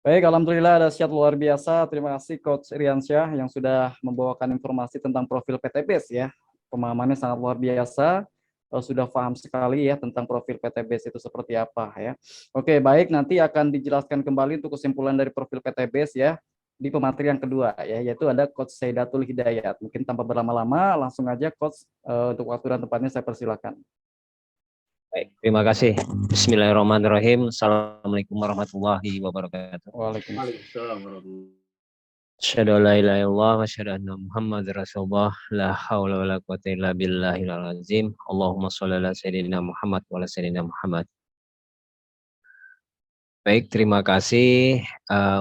Baik, alhamdulillah dahsyat luar biasa. Terima kasih Coach Iriansyah yang sudah membawakan informasi tentang profil PTBAS ya. Pemahamannya sangat luar biasa. Sudah paham sekali ya tentang profil PTBAS itu seperti apa ya. Oke, baik, nanti akan dijelaskan kembali untuk kesimpulan dari profil PTBAS ya di pemateri yang kedua ya, yaitu ada Coach Saidatul Hidayat. Mungkin tanpa berlama-lama langsung aja Coach, untuk waktu dan tempatnya saya persilakan. Baik, terima kasih. Bismillahirrahmanirrahim. Assalamualaikum warahmatullahi wabarakatuh. Waalaikumsalam. Asyhadu an la ilaha illallah wa asyhadu anna Muhammadar Rasulullah. La haula wala quwata illa billahil azim. Allahumma shalli ala sayyidina Muhammad wa ala sayyidina Muhammad. Baik, terima kasih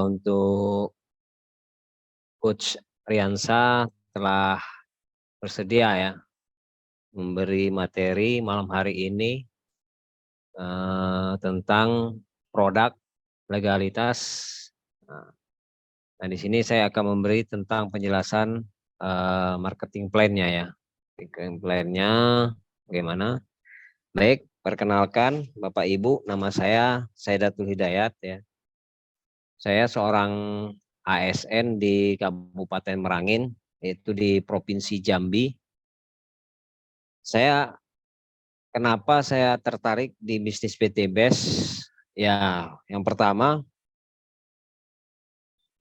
untuk Coach Riansa telah bersedia ya memberi materi malam hari ini tentang produk legalitas. Nah, di sini saya akan memberi tentang penjelasan marketing plan-nya ya. Marketing plan-nya bagaimana? Baik, perkenalkan Bapak Ibu, nama saya Saidatul Hidayat ya. Saya seorang ASN di Kabupaten Merangin, yaitu di Provinsi Jambi. Kenapa saya tertarik di bisnis PTBAS? Ya, yang pertama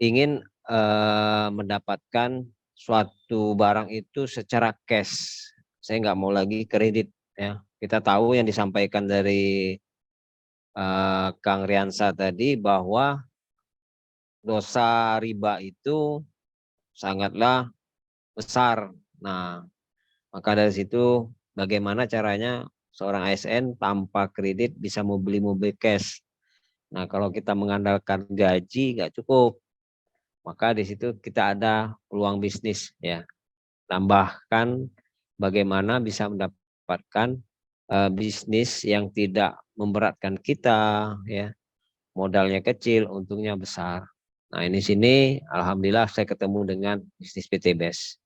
ingin mendapatkan suatu barang itu secara cash. Saya nggak mau lagi kredit ya. Kita tahu yang disampaikan dari Kang Riansa tadi bahwa dosa riba itu sangatlah besar. Nah, maka dari situ bagaimana caranya seorang ASN tanpa kredit bisa membeli mobil cash. Nah, kalau kita mengandalkan gaji nggak cukup, maka di situ kita ada peluang bisnis ya. Tambahkan bagaimana bisa mendapatkan bisnis yang tidak memberatkan kita ya, modalnya kecil, untungnya besar. Nah, ini sini alhamdulillah saya ketemu dengan bisnis PTBAS.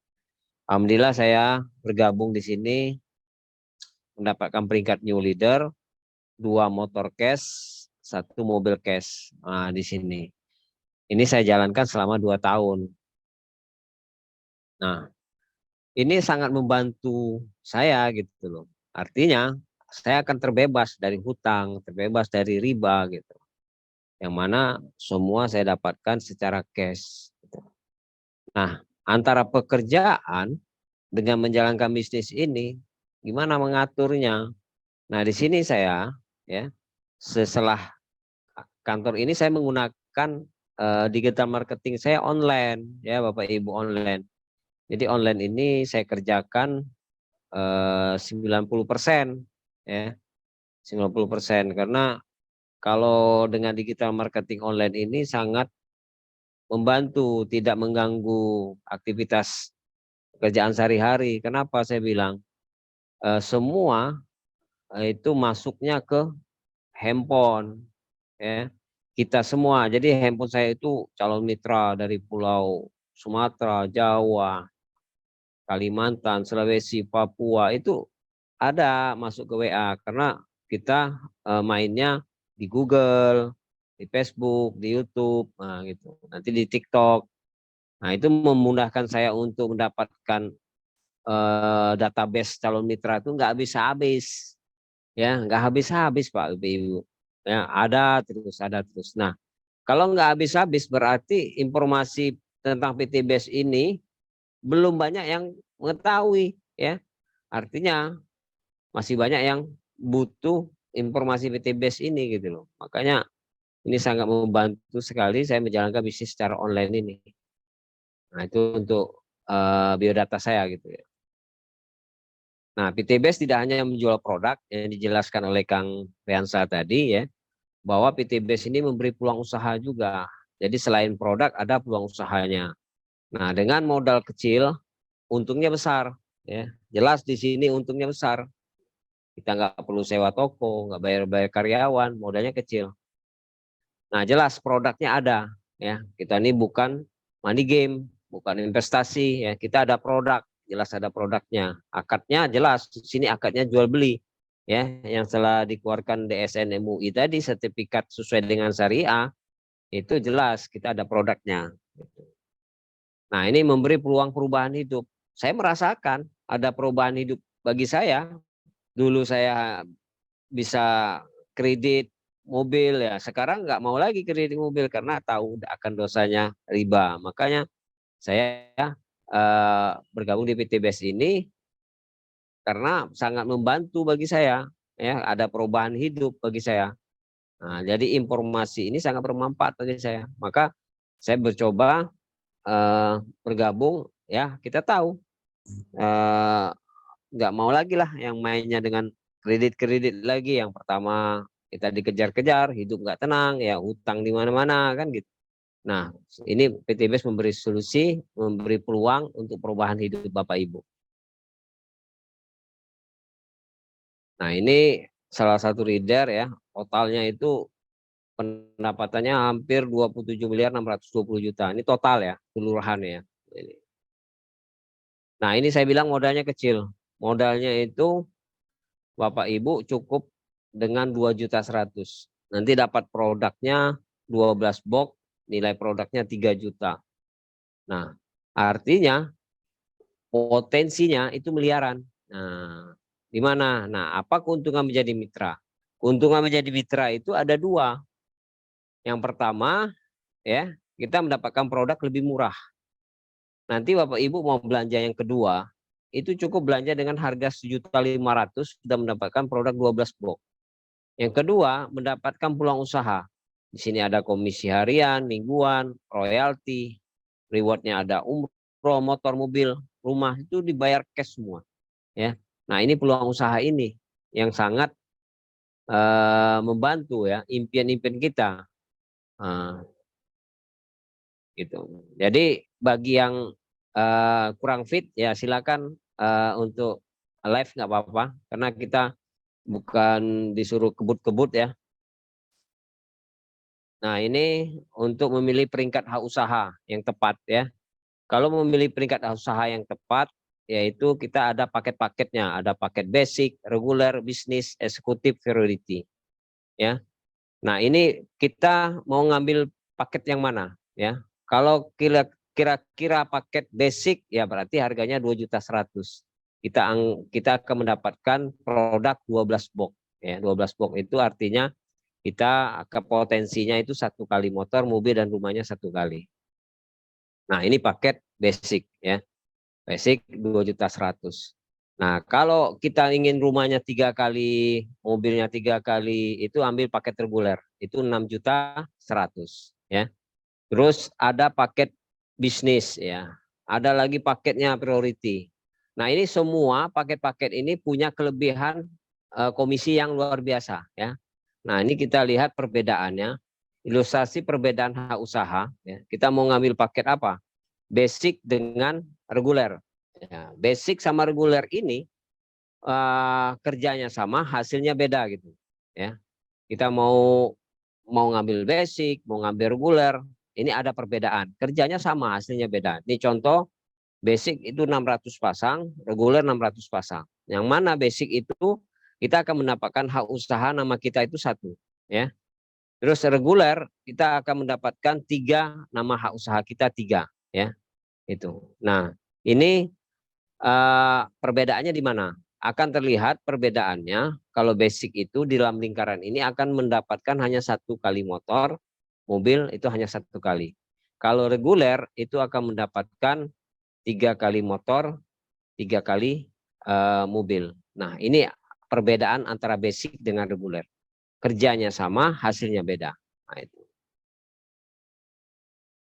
Alhamdulillah saya bergabung di sini mendapatkan peringkat new leader, 2 motor cash, 1 mobil cash. Nah, di sini. Ini saya jalankan selama 2 tahun. Nah, ini sangat membantu saya gitu loh. Artinya saya akan terbebas dari hutang, terbebas dari riba gitu. Yang mana semua saya dapatkan secara cash. Gitu. Nah, antara pekerjaan dengan menjalankan bisnis ini, gimana mengaturnya? Nah, di sini saya ya, setelah kantor ini saya menggunakan digital marketing saya online ya Bapak Ibu, online. Jadi online ini saya kerjakan 90% ya, 90%, karena kalau dengan digital marketing online ini sangat membantu, tidak mengganggu aktivitas pekerjaan sehari-hari. Kenapa saya bilang semua itu masuknya ke handphone ya, kita semua. Jadi handphone saya itu calon mitra dari Pulau Sumatera, Jawa, Kalimantan, Sulawesi, Papua itu ada masuk ke WA, karena kita mainnya di Google, di Facebook, di YouTube, nah gitu. Nanti di TikTok. Nah, itu memudahkan saya untuk mendapatkan database calon mitra itu nggak habis-habis. Ya, nggak habis-habis Pak Ibu. Ya, ada terus, ada terus. Nah, kalau nggak habis-habis berarti informasi tentang PTBAS ini belum banyak yang mengetahui ya. Artinya masih banyak yang butuh informasi PTBAS ini gitu loh. Makanya ini sangat membantu sekali saya menjalankan bisnis secara online ini. Nah, itu untuk biodata saya gitu ya. Nah, PTBAS tidak hanya menjual produk yang dijelaskan oleh Kang Riansa tadi ya, bahwa PTBAS ini memberi peluang usaha juga. Jadi selain produk ada peluang usahanya. Nah, dengan modal kecil untungnya besar ya. Jelas di sini untungnya besar. Kita nggak perlu sewa toko, nggak bayar-bayar karyawan, modalnya kecil. Nah, jelas produknya ada ya. Kita ini bukan money game, bukan investasi ya. Kita ada produk, jelas ada produknya. Akadnya jelas, di sini akadnya jual beli ya, yang telah dikeluarkan DSN MUI tadi, sertifikat sesuai dengan syariah itu jelas kita ada produknya. Nah, ini memberi peluang perubahan hidup. Saya merasakan ada perubahan hidup bagi saya. Dulu saya bisa kredit mobil ya, sekarang nggak mau lagi kredit mobil karena tahu akan dosanya riba. Makanya saya bergabung di PTBS ini karena sangat membantu bagi saya, ya ada perubahan hidup bagi saya. Nah, jadi informasi ini sangat bermanfaat bagi saya. Maka saya mencoba bergabung, ya kita tahu nggak mau lagi lah yang mainnya dengan kredit-kredit lagi. Yang pertama kita dikejar-kejar, hidup nggak tenang, ya hutang di mana-mana kan gitu. Nah, ini PTBS memberi solusi, memberi peluang untuk perubahan hidup Bapak Ibu. Nah, ini salah satu reader ya, totalnya itu pendapatannya hampir 27.620.000.000. Ini total ya, keseluruhan ya. Nah, ini saya bilang modalnya kecil. Modalnya itu Bapak Ibu cukup dengan 2.100.000. Nanti dapat produknya 12 box, nilai produknya 3 juta. Nah, artinya potensinya itu miliaran. Nah, di mana? Nah, apa keuntungan menjadi mitra? Keuntungan menjadi mitra itu ada dua. Yang pertama, ya, kita mendapatkan produk lebih murah. Nanti Bapak Ibu mau belanja yang kedua, itu cukup belanja dengan harga 1.500.000 sudah mendapatkan produk 12 box. Yang kedua, mendapatkan peluang usaha. Di sini ada komisi harian, mingguan, royalti, rewardnya ada umroh, motor, mobil, rumah, itu dibayar cash semua. Ya, nah ini peluang usaha ini yang sangat membantu ya impian-impian kita. Gitu. Jadi bagi yang kurang fit ya silakan untuk live nggak apa-apa karena kita bukan disuruh kebut-kebut ya. Nah, ini untuk memilih peringkat hak usaha yang tepat ya. Kalau memilih peringkat hak usaha yang tepat, yaitu kita ada paket-paketnya, ada paket basic, reguler, bisnis, eksekutif, priority. Ya. Nah, ini kita mau ngambil paket yang mana ya? Kalau kira-kira paket basic ya berarti harganya 2.100.000. Kita akan mendapatkan produk 12 box ya. 12 box itu artinya kita ke potensinya itu 1 kali motor, mobil dan rumahnya 1 kali. Nah, ini paket basic ya. Basic 2.100.000. Nah, kalau kita ingin rumahnya 3 kali, mobilnya 3 kali, itu ambil paket reguler. Itu 6.100.000 ya. Terus ada paket bisnis ya. Ada lagi paketnya priority. Nah, ini semua paket-paket ini punya kelebihan komisi yang luar biasa ya. Nah, ini kita lihat perbedaannya. Ilustrasi perbedaan hak usaha ya. Kita mau ngambil paket apa? Basic dengan reguler. Ya, basic sama reguler ini kerjanya sama, hasilnya beda gitu. Ya, kita mau ngambil basic, mau ngambil reguler, ini ada perbedaan. Kerjanya sama, hasilnya beda. Ini contoh, basic itu 600 pasang, reguler 600 pasang. Yang mana basic itu kita akan mendapatkan hak usaha nama kita itu 1, ya. Terus reguler kita akan mendapatkan 3 nama hak usaha kita 3, ya. Itu. Nah, ini perbedaannya di mana? Akan terlihat perbedaannya kalau basic itu di dalam lingkaran ini akan mendapatkan hanya 1 kali motor, mobil itu hanya 1 kali. Kalau reguler itu akan mendapatkan 3 kali motor, 3 kali mobil. Nah, ini perbedaan antara basic dengan reguler. Kerjanya sama, hasilnya beda. Nah, itu.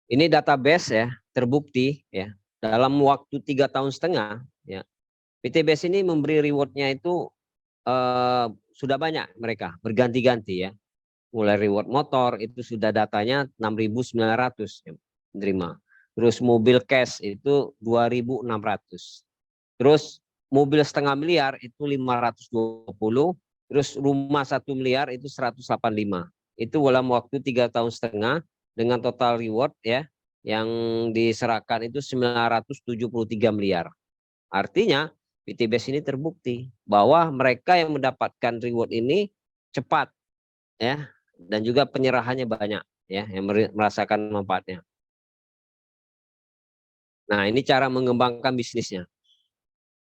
Ini database ya, terbukti ya. Dalam waktu 3,5 tahun ya, PTBS ini memberi rewardnya itu sudah banyak mereka berganti-ganti ya. Mulai reward motor itu sudah datanya 6.900 ya, menerima. Terus mobil cash itu 2.600. Terus mobil 0,5 miliar itu 520. Terus rumah 1 miliar itu 185. Itu dalam waktu 3,5 tahun dengan total reward ya yang diserahkan itu 973 miliar. Artinya PTBS ini terbukti bahwa mereka yang mendapatkan reward ini cepat ya dan juga penyerahannya banyak. ya yang merasakan manfaatnya. Nah, ini cara mengembangkan bisnisnya.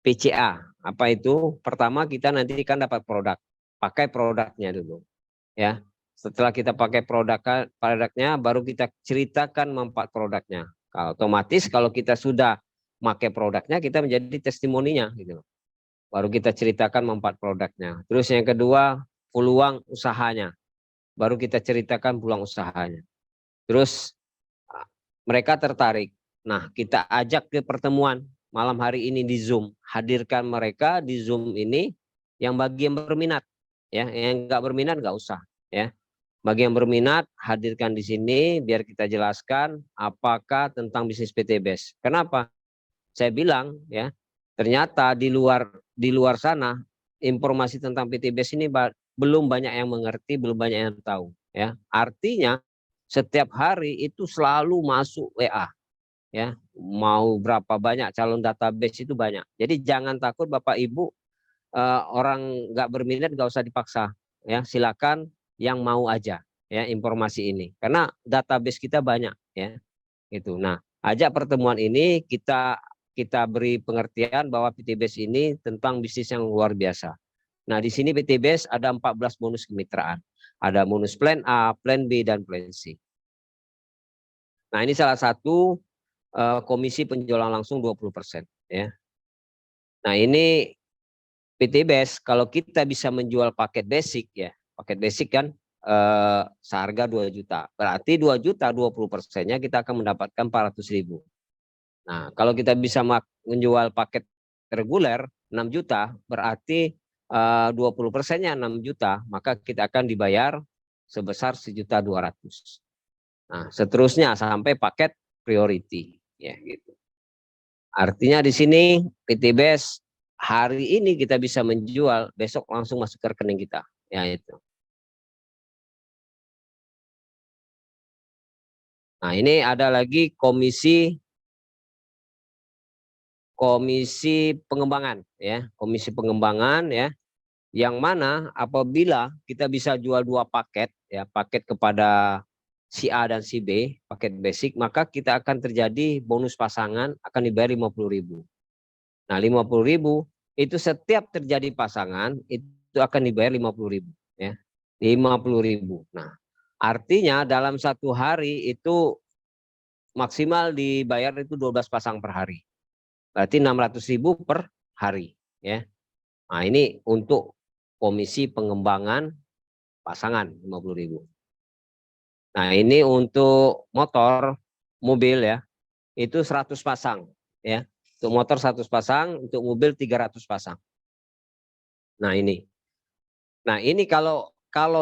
PCA, apa itu? Pertama kita nanti kan dapat produk, pakai produknya dulu, ya. Setelah kita pakai produknya, baru kita ceritakan manfaat produknya. Kalau otomatis kalau kita sudah pakai produknya, kita menjadi testimoninya, gitu. Baru kita ceritakan manfaat produknya. Terus yang kedua, peluang usahanya, baru kita ceritakan peluang usahanya. Terus mereka tertarik. Nah, kita ajak ke pertemuan malam hari ini di Zoom. Hadirkan mereka di Zoom ini yang bagi yang berminat, ya. Yang nggak berminat nggak usah, ya. Bagi yang berminat, hadirkan di sini biar kita jelaskan apakah tentang bisnis PTBS. Kenapa? Saya bilang, ya, ternyata di luar sana informasi tentang PTBS ini belum banyak yang mengerti, belum banyak yang tahu, ya. Artinya setiap hari itu selalu masuk WA, ya, mau berapa banyak calon database itu banyak. Jadi jangan takut Bapak Ibu, orang nggak berminat nggak usah dipaksa, ya, silakan yang mau aja, ya, informasi ini karena database kita banyak, ya, itu. Nah, ajak pertemuan ini kita beri pengertian bahwa PTBS ini tentang bisnis yang luar biasa. Nah, di sini PTBS ada 14 bonus kemitraan, ada bonus plan A, plan B, dan plan C. Nah, ini salah satu komisi penjualan langsung 20%, ya. Nah, ini PTBS kalau kita bisa menjual paket basic, ya. Paket basic kan seharga 2 juta. Berarti 2 juta 20%-nya kita akan mendapatkan 400.000. Nah, kalau kita bisa menjual paket reguler 6 juta, berarti 20%-nya 6 juta, maka kita akan dibayar sebesar 1.200.000. Nah, seterusnya sampai paket priority, ya gitu. Artinya di sini PTBS hari ini kita bisa menjual, besok langsung masuk ke rekening kita, ya itu. Nah, ini ada lagi komisi pengembangan, ya, komisi pengembangan, ya, yang mana apabila kita bisa jual 2 paket, ya, paket kepada si A dan si B, paket basic, maka kita akan terjadi bonus pasangan akan dibayar 50.000. Nah, 50.000 itu setiap terjadi pasangan itu akan dibayar 50.000, ya, 50.000. Nah, artinya dalam satu hari itu maksimal dibayar itu 12 pasang per hari. Berarti 600.000 per hari, ya. Nah, ini untuk komisi pengembangan pasangan 50.000. Nah, ini untuk mobil, ya, itu 100 pasang, ya. Untuk motor 100 pasang, untuk mobil 300 pasang. Nah, ini. Nah, ini kalau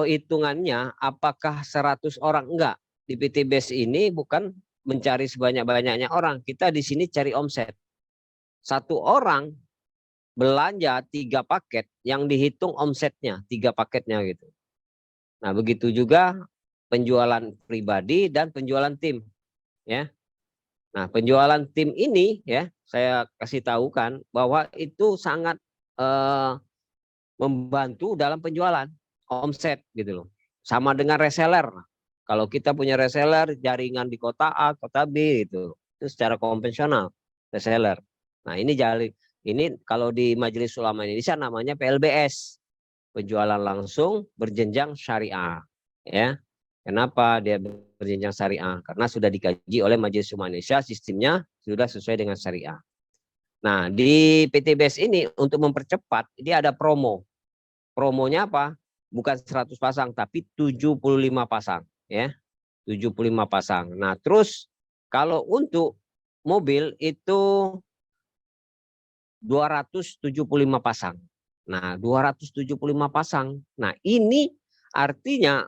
hitungannya apakah 100 orang, enggak. Di PTBS ini bukan mencari sebanyak-banyaknya orang, kita di sini cari omset. Satu orang belanja 3 paket yang dihitung omsetnya 3 paketnya gitu. Nah, begitu juga penjualan pribadi dan penjualan tim, ya. Nah, penjualan tim ini, ya, saya kasih tahu kan bahwa itu sangat membantu dalam penjualan omset gitu loh. Sama dengan reseller. Kalau kita punya reseller jaringan di kota A, kota B itu secara konvensional reseller. Nah, ini kalau di Majelis Ulama Indonesia namanya PLBS, penjualan langsung berjenjang syariah, ya. Kenapa dia berjenjang syariah? Karena sudah dikaji oleh Majelis Ulama Indonesia, sistemnya sudah sesuai dengan syariah. Nah, di PTBS ini untuk mempercepat, dia ada promo. Promonya apa? Bukan 100 pasang, tapi 75 pasang, ya. 75 pasang. Nah, terus kalau untuk mobil itu 275 pasang. Nah, 275 pasang. Nah, ini artinya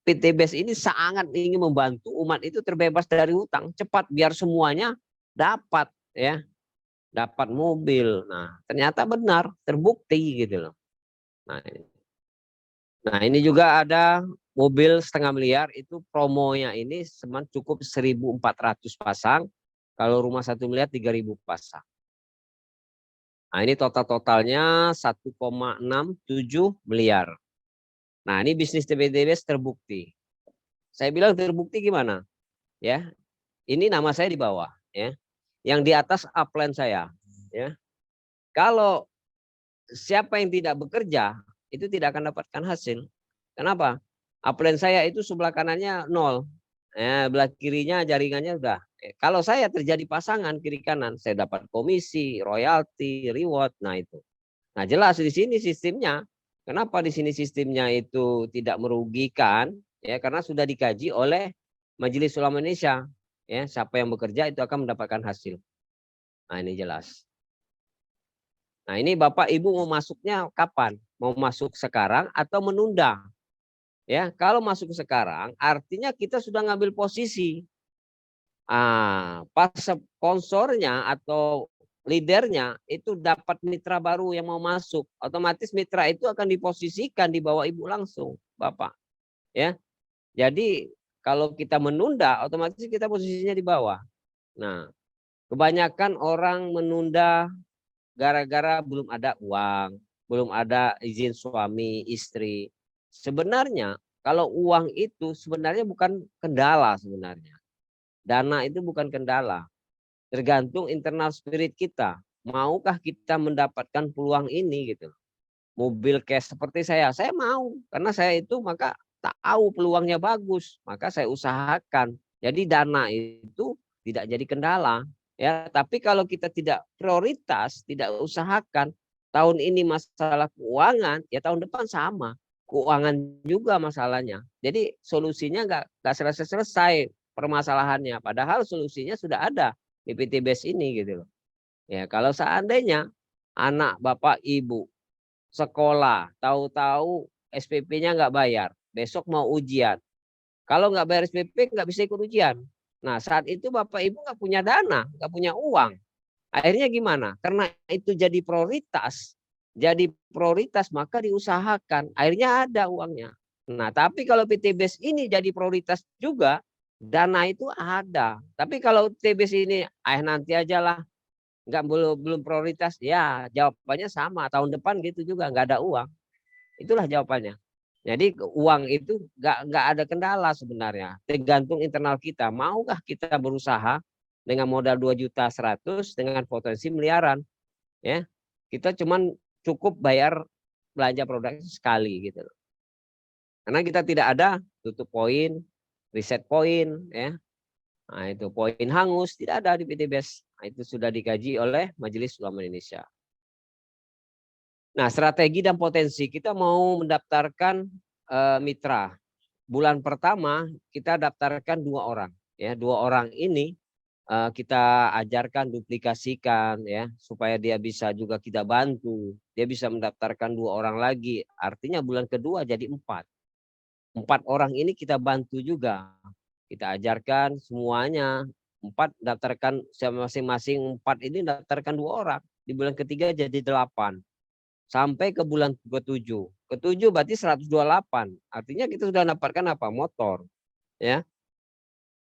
PTBS ini sangat ingin membantu umat itu terbebas dari hutang cepat biar semuanya dapat, ya, dapat mobil. Nah, ternyata benar, terbukti gitu loh. Nah, ini juga ada mobil 1,5 miliar itu promonya ini cukup 1.400 pasang. Kalau rumah 1 miliar 3.000 pasang. Nah, ini totalnya 1,67 miliar. Nah, ini bisnis PTBS terbukti. Saya bilang terbukti gimana? Ya, ini nama saya di bawah, ya. Yang di atas upline saya, ya. Kalau siapa yang tidak bekerja itu tidak akan dapatkan hasil. Kenapa? Upline saya itu sebelah kanannya 0. Belah kirinya jaringannya udah. Kalau saya terjadi pasangan kiri kanan, saya dapat komisi, royalti, reward. Nah itu. Nah jelas di sini sistemnya. Kenapa di sini sistemnya itu tidak merugikan? Ya karena sudah dikaji oleh Majelis Ulama Indonesia. Ya siapa yang bekerja itu akan mendapatkan hasil. Nah ini jelas. Nah ini Bapak Ibu mau masuknya kapan? Mau masuk sekarang atau menunda? Ya, kalau masuk sekarang artinya kita sudah ngambil posisi. Pas sponsornya atau leadernya itu dapat mitra baru yang mau masuk, otomatis mitra itu akan diposisikan di bawah Ibu langsung, Bapak. Ya. Jadi kalau kita menunda, otomatis kita posisinya di bawah. Nah, kebanyakan orang menunda gara-gara belum ada uang, belum ada izin suami, istri. Sebenarnya kalau uang itu sebenarnya bukan kendala sebenarnya. Dana itu bukan kendala. Tergantung internal spirit kita. Maukah kita mendapatkan peluang ini gitu. Mobil cash seperti saya mau karena saya itu maka tahu peluangnya bagus, maka saya usahakan. Jadi dana itu tidak jadi kendala. Ya, tapi kalau kita tidak prioritas, tidak usahakan, tahun ini masalah keuangan, ya tahun depan sama. Keuangan juga masalahnya. Jadi solusinya nggak selesai-selesai permasalahannya. Padahal solusinya sudah ada di PTBS ini gitu loh. Ya, kalau seandainya anak bapak ibu sekolah, tahu-tahu SPP-nya nggak bayar, besok mau ujian. Kalau nggak bayar SPP nggak bisa ikut ujian. Nah saat itu bapak ibu nggak punya dana, nggak punya uang. Akhirnya gimana? Karena itu jadi prioritas maka diusahakan. Akhirnya ada uangnya. Nah tapi kalau PTBS ini jadi prioritas juga, dana itu ada. Tapi kalau TBS ini, nanti aja lah, nggak belum prioritas, ya jawabannya sama. Tahun depan gitu juga nggak ada uang. Itulah jawabannya. Jadi uang itu nggak ada kendala sebenarnya. Tergantung internal kita. Maukah kita berusaha dengan modal 2.100.000 dengan potensi miliaran? Ya, kita cuman cukup bayar belanja produk sekali gitu. Karena kita tidak ada tutup poin, reset poin, ya. Nah, itu poin hangus tidak ada di PTBS. Nah, itu sudah dikaji oleh Majelis Ulama Indonesia. Nah, strategi dan potensi kita mau mendaftarkan mitra. Bulan pertama kita daftarkan 2 orang, ya. 2 orang ini kita ajarkan, duplikasikan, ya, supaya dia bisa juga kita bantu. Dia bisa mendaftarkan 2 orang lagi. Artinya bulan kedua jadi 4. 4 orang ini kita bantu juga. Kita ajarkan semuanya. 4 daftarkan masing-masing 4 ini daftarkan 2 orang. Di bulan ketiga jadi 8. Sampai ke bulan ke-7. Ke-7 berarti 128. Artinya kita sudah dapatkan apa? Motor. Ya.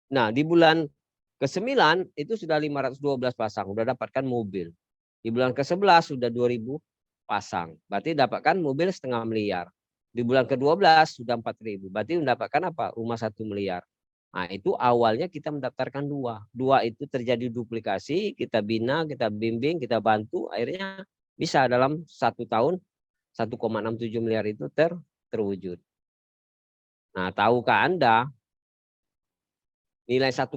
Nah, di bulan ke-9 itu sudah 512 pasang, sudah dapatkan mobil. Di bulan ke-11 sudah 2.000 pasang. Berarti dapatkan mobil 0,5 miliar. Di bulan ke-12 sudah 4.000. Berarti mendapatkan apa? Rumah 1 miliar. Nah, itu awalnya kita mendaftarkan 2. 2 itu terjadi duplikasi, kita bina, kita bimbing, kita bantu, akhirnya bisa dalam 1 tahun 1,67 miliar itu terwujud. Nah, tahukah Anda nilai 1,67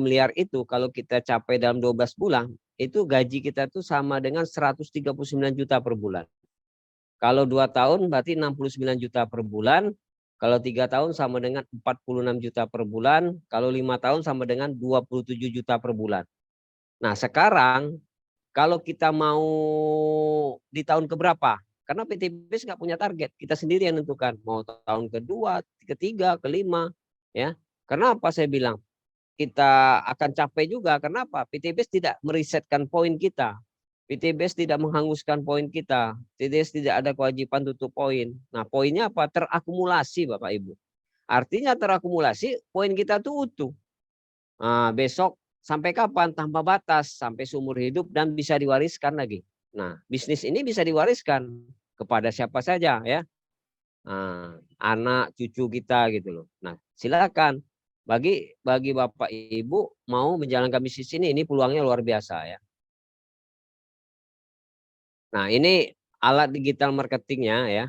miliar itu kalau kita capai dalam 12 bulan, itu gaji kita tuh sama dengan 139 juta per bulan. Kalau 2 tahun berarti 69 juta per bulan. Kalau 3 tahun sama dengan 46 juta per bulan. Kalau 5 tahun sama dengan 27 juta per bulan. Nah, sekarang kalau kita mau di tahun keberapa? Karena PTBS nggak punya target, kita sendiri yang menentukan mau tahun kedua, ketiga, kelima, ya. Karena apa saya bilang kita akan capai juga? Kenapa? PTBS tidak merisetkan poin kita, PTBS tidak menghanguskan poin kita, PTBS tidak ada kewajiban tutup poin. Nah, poinnya apa? Terakumulasi, Bapak Ibu. Artinya terakumulasi, poin kita tuh utuh. Nah, besok sampai kapan? Tanpa batas, sampai seumur hidup dan bisa diwariskan lagi. Nah, bisnis ini bisa diwariskan kepada siapa saja, ya. anak cucu kita gitu loh. Nah, silakan bagi Bapak Ibu mau menjalankan bisnis ini peluangnya luar biasa ya. Nah, ini alat digital marketingnya ya,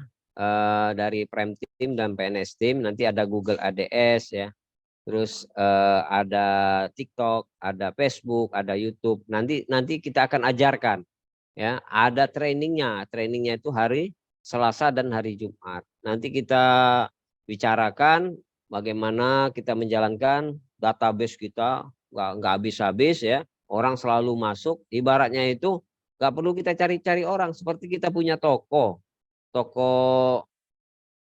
dari Prime Team dan PNS Team. Nanti ada Google ADS ya, terus ada TikTok, ada Facebook, ada YouTube. Nanti kita akan ajarkan ya, ada trainingnya. Trainingnya itu hari Selasa dan hari Jumat. Nanti kita bicarakan bagaimana kita menjalankan database kita, nggak habis-habis ya. Orang selalu masuk, ibaratnya itu nggak perlu kita cari-cari orang. Seperti kita punya toko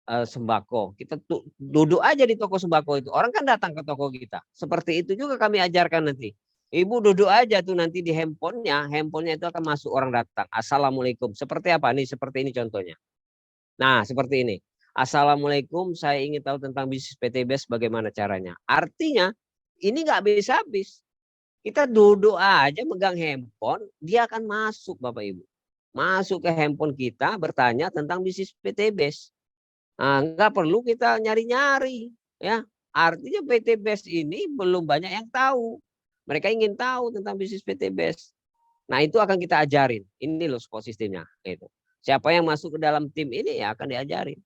sembako. Kita duduk aja di toko sembako itu. Orang kan datang ke toko kita. Seperti itu juga kami ajarkan nanti. Ibu duduk aja tuh nanti di handphonenya itu akan masuk orang datang. Assalamualaikum. Seperti apa nih? Seperti ini contohnya. Nah, seperti ini. Assalamualaikum, saya ingin tahu tentang bisnis PTBS bagaimana caranya. Artinya ini nggak habis-habis. Kita duduk aja megang handphone, dia akan masuk Bapak Ibu. Masuk ke handphone kita bertanya tentang bisnis PTBS. Nah, nggak perlu kita nyari-nyari ya. Artinya PTBS ini belum banyak yang tahu. Mereka ingin tahu tentang bisnis PTBS. Nah, itu akan kita ajarin. Ini loh support sistemnya gitu. Siapa yang masuk ke dalam tim ini ya akan diajarin.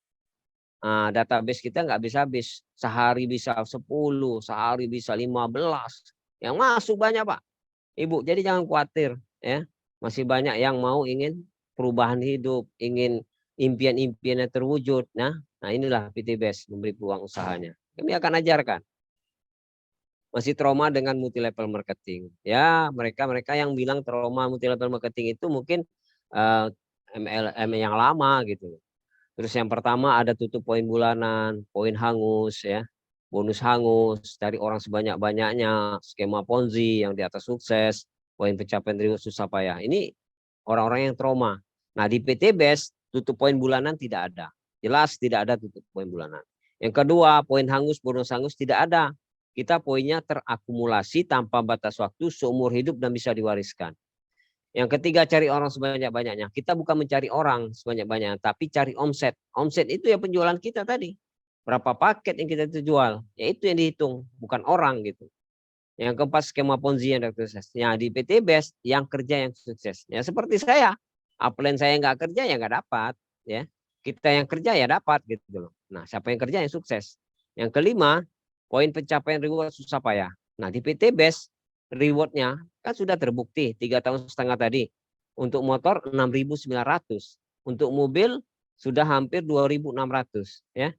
Nah, database kita nggak habis-habis. Sehari bisa 10, sehari bisa 15. Yang masuk banyak, Pak. Ibu, jadi jangan khawatir ya. Masih banyak yang mau ingin perubahan hidup, ingin impian-impiannya terwujud. Nah inilah PTBS memberi peluang usahanya. Kami akan ajarkan. Masih trauma dengan multi level marketing. Ya, mereka yang bilang trauma multi level marketing itu mungkin MLM yang lama gitu. Terus yang pertama ada tutup poin bulanan, poin hangus ya, bonus hangus dari orang sebanyak-banyaknya, skema Ponzi yang di atas sukses, poin pencapaian reward susah payah. Ini orang-orang yang trauma. Nah, di PTBS tutup poin bulanan tidak ada. Jelas tidak ada tutup poin bulanan. Yang kedua, poin hangus, bonus hangus tidak ada. Kita poinnya terakumulasi tanpa batas waktu seumur hidup dan bisa diwariskan. Yang ketiga, cari orang sebanyak-banyaknya. Kita bukan mencari orang sebanyak-banyaknya, tapi cari omset. Omset itu ya penjualan kita tadi. Berapa paket yang kita jual, ya itu yang dihitung, bukan orang gitu. Yang keempat, skema Ponzi yang sukses. Ya, di PTBS yang kerja yang sukses. Ya seperti saya, upline saya nggak kerja ya nggak dapat. Ya, kita yang kerja ya dapat gitu loh. Nah, siapa yang kerja yang sukses. Yang kelima, poin pencapaian reward susah payah. Nah, di PTBS rewardnya kan sudah terbukti 3,5 tahun tadi. Untuk motor 6.900, untuk mobil sudah hampir 2.600 ya.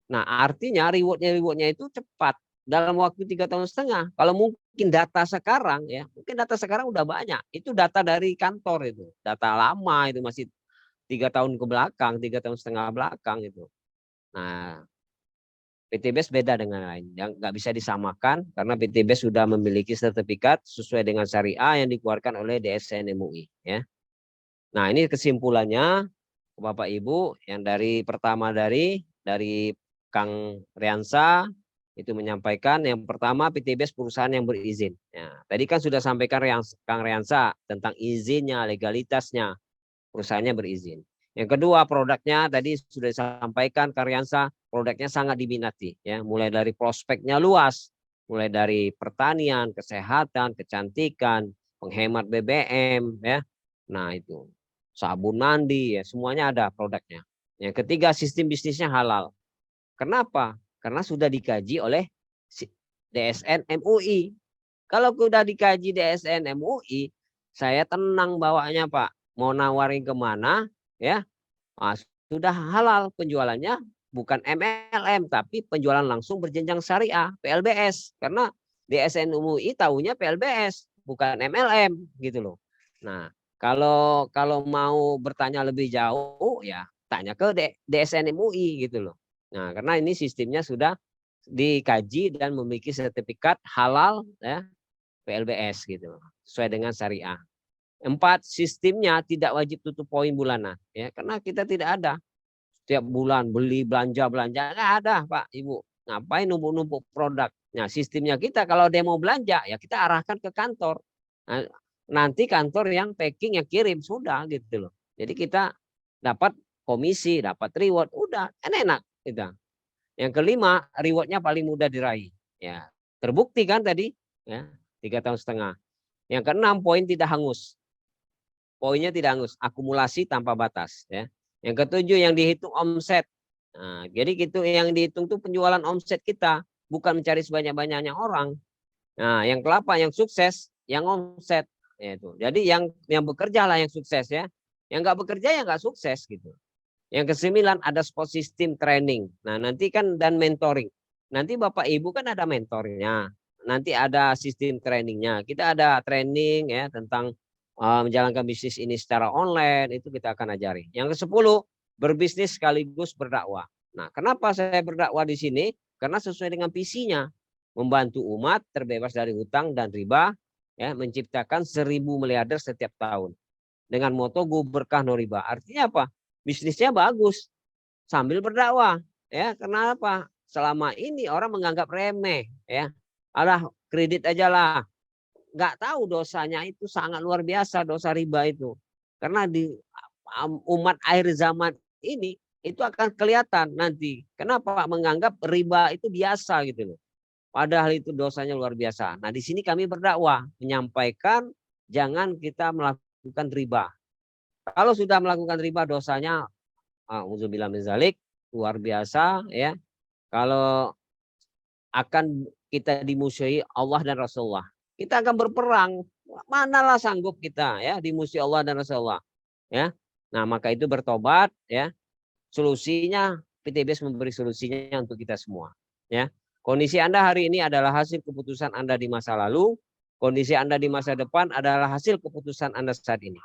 Nah, artinya rewardnya itu cepat dalam waktu 3,5 tahun. Kalau mungkin data sekarang ya, mungkin data sekarang udah banyak. Itu data dari kantor itu, data lama itu masih 3 tahun ke belakang, 3,5 tahun belakang itu. Nah, PTBS beda dengan lain, yang nggak bisa disamakan karena PTBS sudah memiliki sertifikat sesuai dengan syariah yang dikeluarkan oleh DSN MUI. Ya. Nah ini kesimpulannya Bapak Ibu yang pertama dari Kang Riansa itu menyampaikan yang pertama PTBS perusahaan yang berizin. Ya, tadi kan sudah sampaikan Kang Riansa tentang izinnya, legalitasnya, perusahaannya berizin. Yang kedua produknya tadi sudah disampaikan Karyansa, produknya sangat diminati ya, mulai dari prospeknya luas, mulai dari pertanian, kesehatan, kecantikan, penghemat BBM ya. Nah, itu sabun mandi ya, semuanya ada produknya. Yang ketiga sistem bisnisnya halal. Kenapa? Karena sudah dikaji oleh DSN MUI. Kalau sudah dikaji DSN MUI, saya tenang bawanya Pak. Mau nawarin kemana ya, sudah halal penjualannya, bukan MLM tapi penjualan langsung berjenjang syariah PLBS, karena DSN MUI tahunya PLBS bukan MLM gitu loh. Nah kalau mau bertanya lebih jauh ya tanya ke DSN MUI gitu loh. Nah karena ini sistemnya sudah dikaji dan memiliki sertifikat halal ya PLBS gitu sesuai dengan syariah. 4, sistemnya tidak wajib tutup poin bulanan ya karena kita tidak ada setiap bulan beli belanja nggak ada Pak Ibu, ngapain numpuk-numpuk produk. Nah sistemnya kita kalau dia mau belanja ya kita arahkan ke kantor, nanti kantor yang packing yang kirim sudah gitu loh. Jadi kita dapat komisi, dapat reward, udah kan enak gitu. Yang kelima, rewardnya paling mudah diraih. Ya, terbukti kan tadi, ya 3,5 tahun. Yang keenam, poin tidak hangus. Poinnya tidak hangus, akumulasi tanpa batas. Ya. Yang ketujuh, yang dihitung omset. Nah, jadi gitu yang dihitung tuh penjualan omset kita, bukan mencari sebanyak-banyaknya orang. Nah, yang kelapa, yang sukses, yang omset. Ya, itu. Jadi yang bekerja lah yang sukses ya. Yang nggak bekerja ya nggak sukses gitu. Yang kesembilan, ada sport system training. Nah, nanti kan dan mentoring. Nanti Bapak Ibu kan ada mentornya. Nanti ada sistem trainingnya. Kita ada training ya tentang menjalankan bisnis ini secara online, itu kita akan ajari. Yang ke-10, berbisnis sekaligus berdakwah. Nah, kenapa saya berdakwah di sini? Karena sesuai dengan visinya, membantu umat terbebas dari hutang dan riba, ya, menciptakan 1.000 miliarder setiap tahun. Dengan moto go berkah no riba. Artinya apa? Bisnisnya bagus sambil berdakwah, ya. Kenapa? Selama ini orang menganggap remeh, ya. Alah, kredit aja lah. Nggak tahu dosanya itu sangat luar biasa, dosa riba itu. Karena di umat akhir zaman ini itu akan kelihatan nanti. Kenapa menganggap riba itu biasa gitu loh. Padahal itu dosanya luar biasa. Nah, di sini kami berdakwah menyampaikan jangan kita melakukan riba. Kalau sudah melakukan riba dosanya auzubillah min zalik, luar biasa ya. Kalau akan kita dimusuhi Allah dan Rasulullah, kita akan berperang. Manalah sanggup kita ya dimusuhi Allah dan Rasulullah ya. Nah, maka itu bertobat ya. Solusinya PTBS memberi solusinya untuk kita semua ya. Kondisi Anda hari ini adalah hasil keputusan Anda di masa lalu, kondisi Anda di masa depan adalah hasil keputusan Anda saat ini.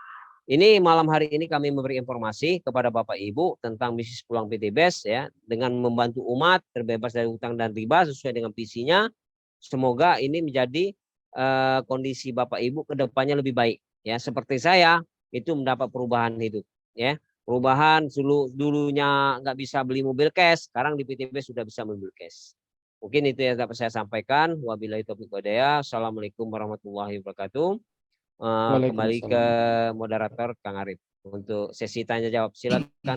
Ini malam hari ini kami memberi informasi kepada Bapak Ibu tentang bisnis pulang PTBS ya, dengan membantu umat terbebas dari hutang dan riba sesuai dengan visinya. Semoga ini menjadi kondisi Bapak Ibu ke depannya lebih baik ya. Seperti saya itu mendapat perubahan hidup ya. Perubahan dulunya nggak bisa beli mobil cash, sekarang di PTBS sudah bisa mobil cash. Mungkin itu yang dapat saya sampaikan. Wabillahi taufiq walhidayah. Assalamualaikum warahmatullahi wabarakatuh. Kembali ke Waalaikumsalam. moderator Kang Arif untuk sesi tanya jawab. Silakan.